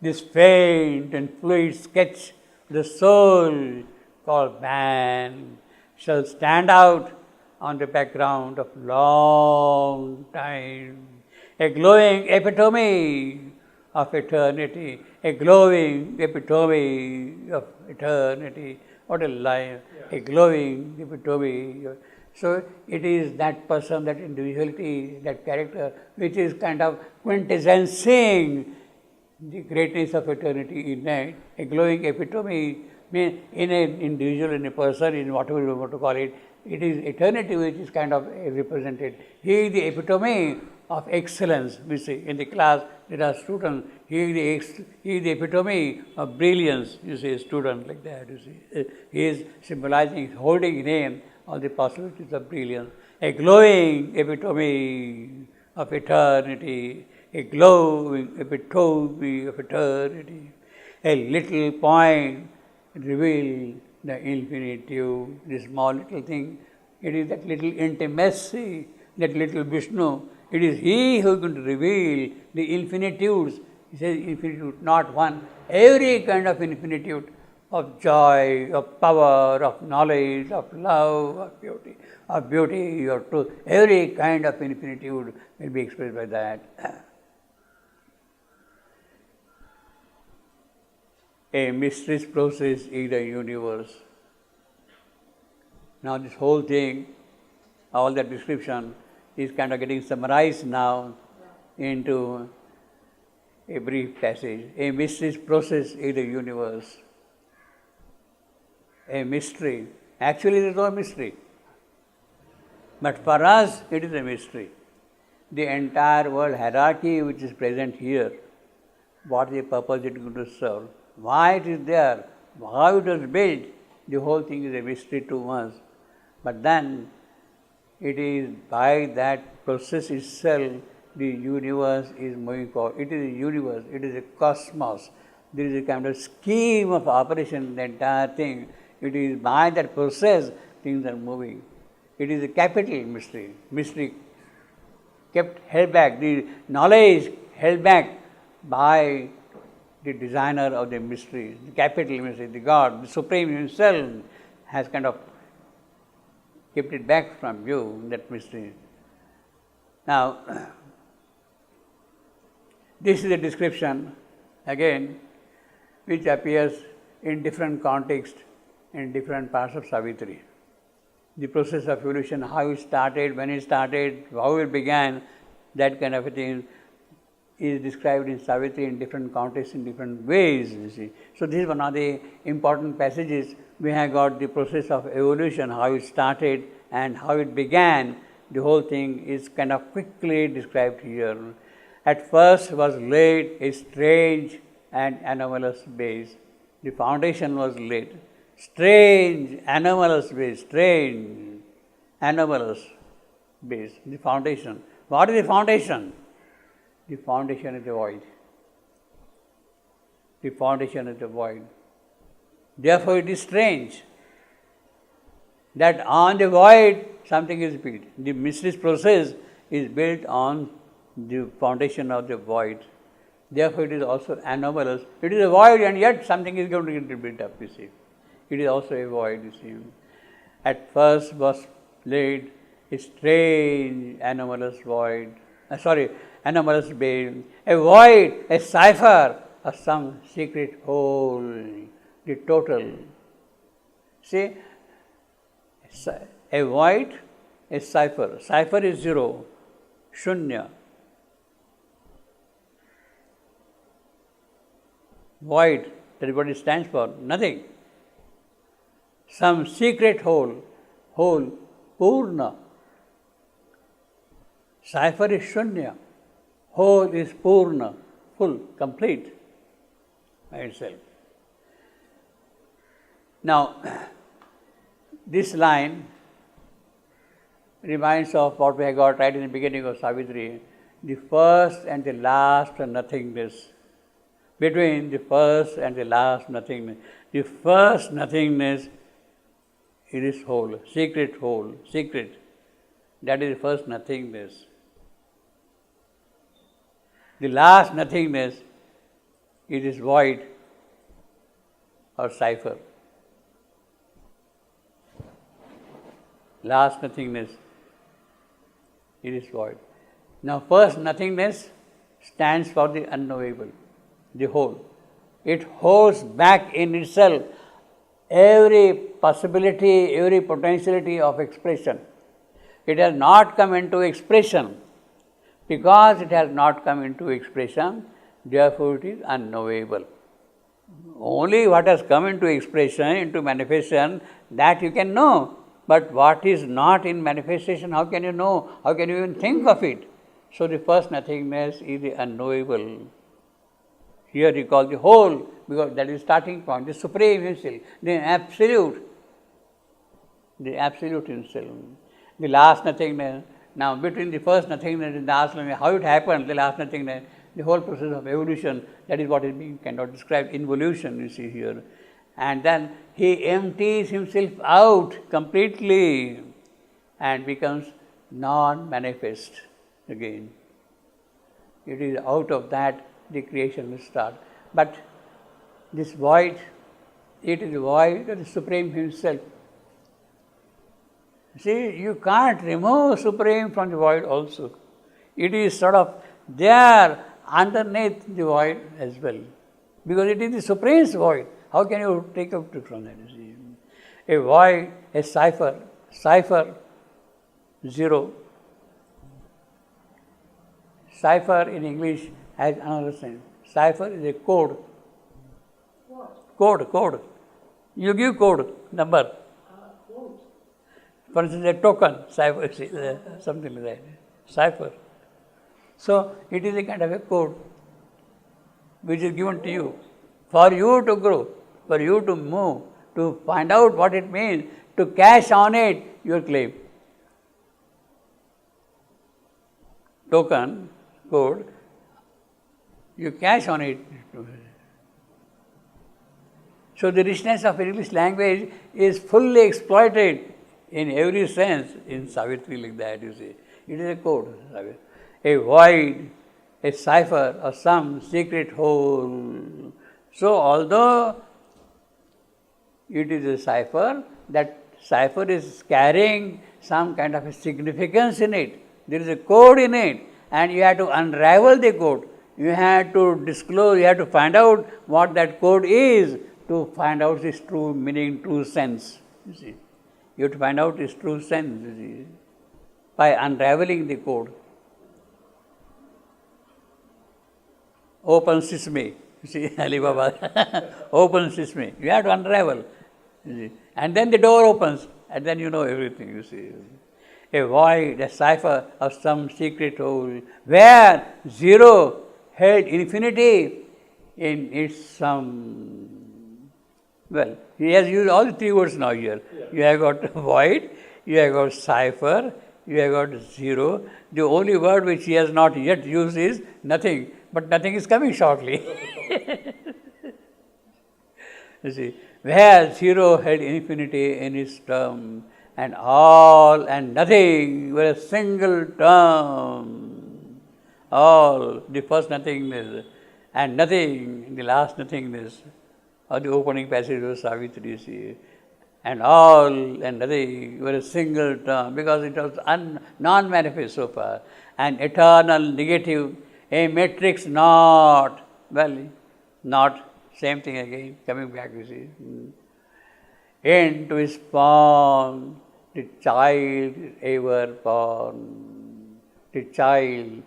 this faint and fluid sketch of the soul called man shall stand out on the background of long time, a glowing epitome of eternity, a glowing epitome of eternity. What a line, a glowing epitome. So it is that person, that individuality, that character, which is kind of quintessential the greatness of eternity in a glowing epitome, in an individual, in a person, in whatever you want to call it. It is eternity which is kind of represented. He is the epitome of excellence. We see in the class there are students. He is the epitome of brilliance. You see, a student like that. You see, he is symbolizing, holding in him all the possibilities of brilliance. A glowing epitome of eternity. A glowing epitome of eternity. A little point reveal the infinitude, this small little thing. It is that little intimacy, that little Vishnu. It is He who is going to reveal the infinitudes. He says infinitude, not one. Every kind of infinitude of joy, of power, of knowledge, of love, of beauty, of truth. Every kind of infinitude will be expressed by that. A mysterious process in the universe. Now this whole thing, all that description is kind of getting summarized now into a brief passage. A mysterious process in the universe. A mystery. Actually there is no mystery. But for us it is a mystery. The entire world hierarchy which is present here, what is the purpose it is going to serve? Why it is there, how it was built, the whole thing is a mystery to us. But then, it is by that process itself, the universe is moving forward. It is a universe, it is a cosmos. There is a kind of scheme of operation, the entire thing. It is by that process, things are moving. It is a capital mystery kept held back, the knowledge held back by the designer of the mystery, the capital mystery, the God, the Supreme Himself has kind of kept it back from you, that mystery. Now, this is a description, again, which appears in different contexts, in different parts of Savitri. The process of evolution, how it started, when it started, how it began, that kind of a thing is described in Savitri in different contexts, in different ways, you see. So this is one of the important passages. We have got the process of evolution, how it started and how it began. The whole thing is kind of quickly described here. At first was laid a strange and anomalous base. The foundation was laid. Strange, anomalous base, strange, anomalous base, the foundation. What is the foundation? The foundation is the void. The foundation is the void. Therefore, it is strange that on the void something is built. The mysterious process is built on the foundation of the void. Therefore, it is also anomalous. It is a void and yet something is going to get built up, you see. It is also a void, you see. At first was laid a strange anomalous void. Anomalous being, a void, a cipher of some secret hole, the total. See, a void, a cipher. Cipher is zero, shunya. Void, that is what it stands for, nothing. Some secret hole, purna. Cipher is shunya. Whole is purna, full, complete by itself. Now, this line reminds of what we have got right in the beginning of Savitri, the first and the last nothingness. Between the first and the last nothingness. The first nothingness is whole, secret. That is the first nothingness. The last nothingness it is void or cipher. Last nothingness, it is void. Now first nothingness stands for the unknowable, the whole. It holds back in itself every possibility, every potentiality of expression. It has not come into expression. Because it has not come into expression, therefore it is unknowable. Only what has come into expression, into manifestation, that you can know. But what is not in manifestation, how can you know? How can you even think of it? So the first nothingness is the unknowable. Here you call the whole, because that is starting point, the supreme himself, the absolute himself. The last nothingness. Now between the first nothingness and the last nothingness, how it happened, the last nothingness, the whole process of evolution, that is what is being cannot describe, involution you see here. And then he empties himself out completely and becomes non-manifest again. It is out of that the creation will start. But this void, it is the void of the Supreme himself. See, you can't remove Supreme from the void also. It is sort of there underneath the void as well. Because it is the Supreme's void. How can you take out it from that? A void, a cipher, zero. Cipher in English has another sense. Cipher is a code. Code. You give code, number. For instance, a token, cipher, something like that. Cipher. So, it is a kind of a code which is given to you. For you to grow, for you to move, to find out what it means, to cash on it your claim. Token, code, you cash on it. So the richness of English language is fully exploited in every sense in Savitri like that, you see. It is a code, a void, a cipher or some secret hole. So although it is a cipher, that cipher is carrying some kind of a significance in it. There is a code in it and you have to unravel the code. You have to disclose, you have to find out what that code is to find out its true meaning, true sense. You see, you have to find out its true sense, you see, by unraveling the code. Open sesame, you see, Alibaba, open sesame. You have to unravel, you see, and then the door opens, and then you know everything, you see. A void, a cipher of some secret hole, where zero held infinity in its some. Well, he has used all the three words now here. Yeah. You have got void, you have got cipher, you have got zero. The only word which he has not yet used is nothing, but nothing is coming shortly. You see, where zero held infinity in its term, and all and nothing were a single term. All, the first nothingness, and nothing, the last nothingness, or the opening passage of Savitri, you see. And all and nothing were a single term, because it was non-manifest so far. An eternal negative, a matrix not, well, not, same thing again, coming back, you see. Into his form, the child ever born, the child,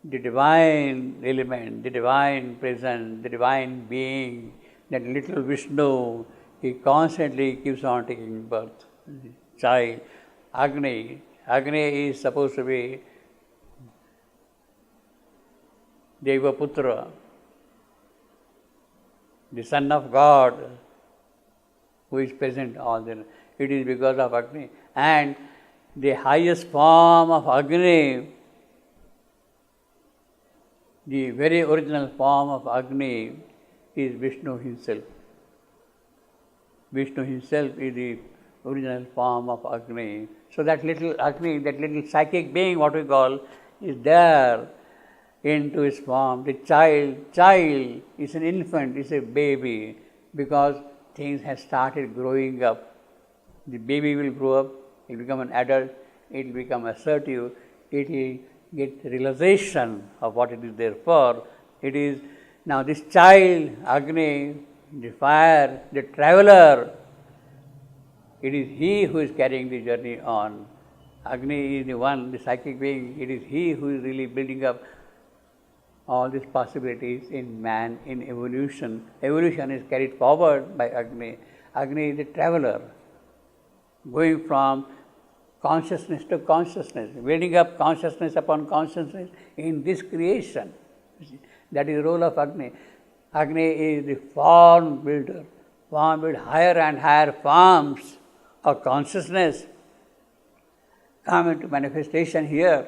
the divine element, the divine presence, the divine being, that little Vishnu, he constantly keeps on taking birth. Child, Agni is supposed to be Devaputra, the son of God, who is present all there. It is because of Agni. And the highest form of Agni, the very original form of Agni, is Vishnu himself. Vishnu himself is the original form of Agni. So that little Agni, that little psychic being, what we call, is there into his form. The child is an infant, is a baby, because things have started growing up. The baby will grow up, it will become an adult, it will become assertive, it will get realization of what it is there for. It is now this child, Agni, the fire, the traveler, it is he who is carrying the journey on. Agni is the one, the psychic being, it is he who is really building up all these possibilities in man, in evolution. Evolution is carried forward by Agni. Agni is the traveler, going from consciousness to consciousness, building up consciousness upon consciousness in this creation. That is the role of Agni. Agni is the form builder, higher and higher forms of consciousness come into manifestation here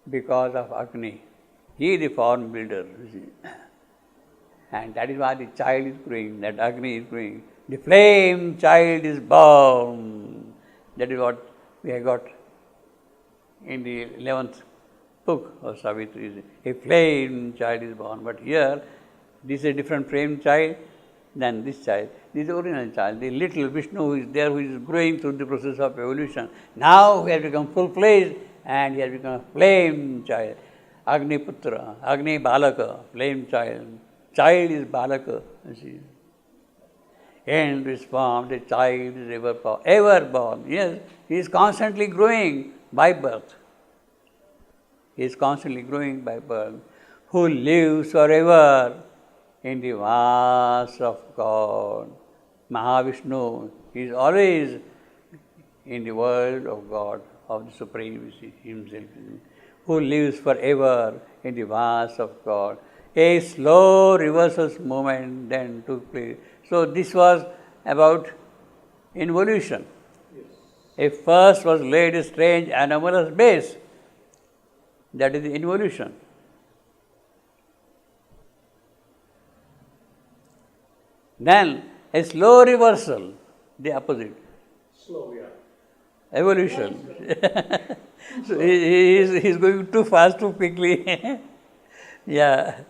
because of Agni. He is the form builder. And that is why the child is growing, that Agni is growing. The flame child is born. That is what we have got in the 11th book of Savitri. A flame child is born. But here, this is a different flame child than this child. This is the original child, the little Vishnu who is there, who is growing through the process of evolution. Now he has become full-fledged and he has become a flame child. Agni Putra, Agni Balaka, flame child. Child is Balaka, you see. In this form, the child is ever born. Yes, he is constantly growing by birth. He is constantly growing by birth. Who lives forever in the vast of God. Mahavishnu, he is always in the world of God, of the Supreme Himself, who lives forever in the vast of God. A slow reversal movement then took place. So this was about involution. Yes. A first was laid a strange anomalous base. That is the involution. Then a slow reversal, the opposite. Slow, yeah. Evolution. So he is going too fast, too quickly. Yeah.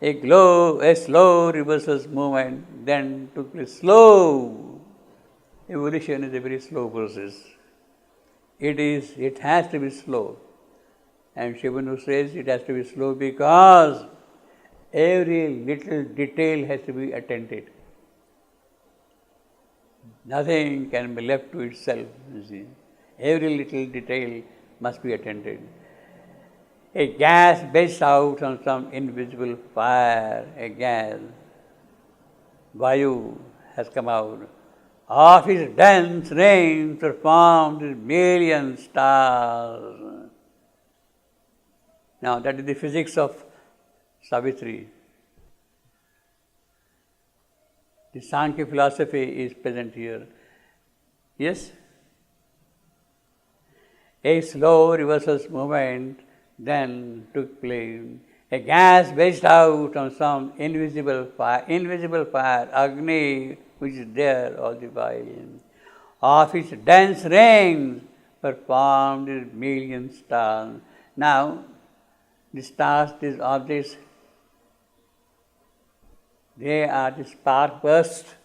A slow reversal movement then took place. Slow. Evolution is a very slow process. It has to be slow. And Shivanu says it has to be slow because every little detail has to be attended. Nothing can be left to itself, you see. Every little detail must be attended. A gas bursts out on some invisible fire, a gas. Vayu has come out. Of his dense rain performed his million stars. Now that is the physics of Savitri. The Sankhya philosophy is present here. Yes? A slow reversal movement then took place. A gas burst out on some invisible fire, Agni, which is there all the while. Of its dense rings performed his million stars. Now, the stars, these objects, they are the spark bursts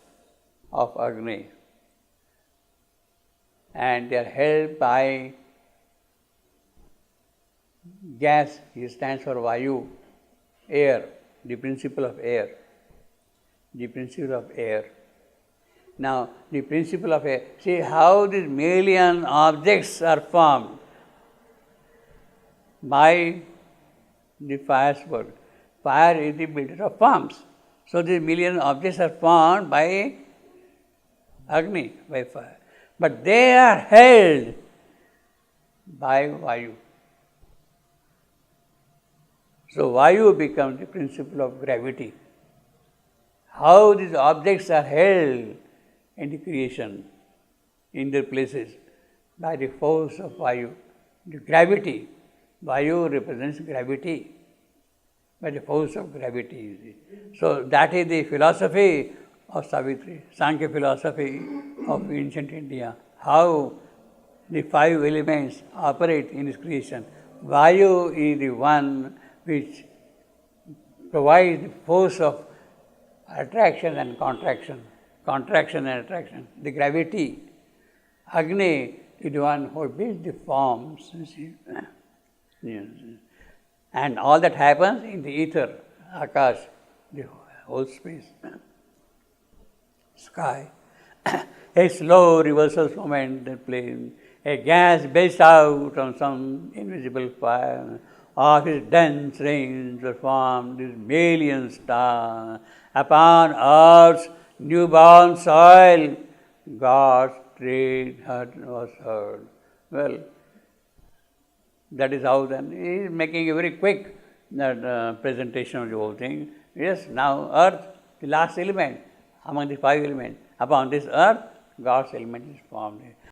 of Agni. And they are held by gas. It stands for Vayu, air, the principle of air. The principle of air. Now, the principle of air. See how these million objects are formed by the fire's work. Fire is the builder of forms. So these million objects are formed by Agni, by fire. But they are held by Vayu. So Vayu becomes the principle of gravity. How these objects are held in the creation, in their places, by the force of Vayu, the gravity. Vayu represents gravity, by the force of gravity. So that is the philosophy of Savitri, Sankhya philosophy of ancient India. How the five elements operate in this creation. Vayu is the one which provides the force of attraction and contraction, contraction and attraction, the gravity. Agni is the one who builds the forms. And all that happens in the ether, Akash, the whole space, sky. A slow reversal moment that plays. A gas bursts out on some invisible fire. Of its dense rings were formed these million stars. Upon earth's newborn soil, God's great heart was heard. Well, that is how then he is making a very quick presentation of the whole thing. Yes, now earth, the last element among the five elements. Upon this earth, God's element is formed.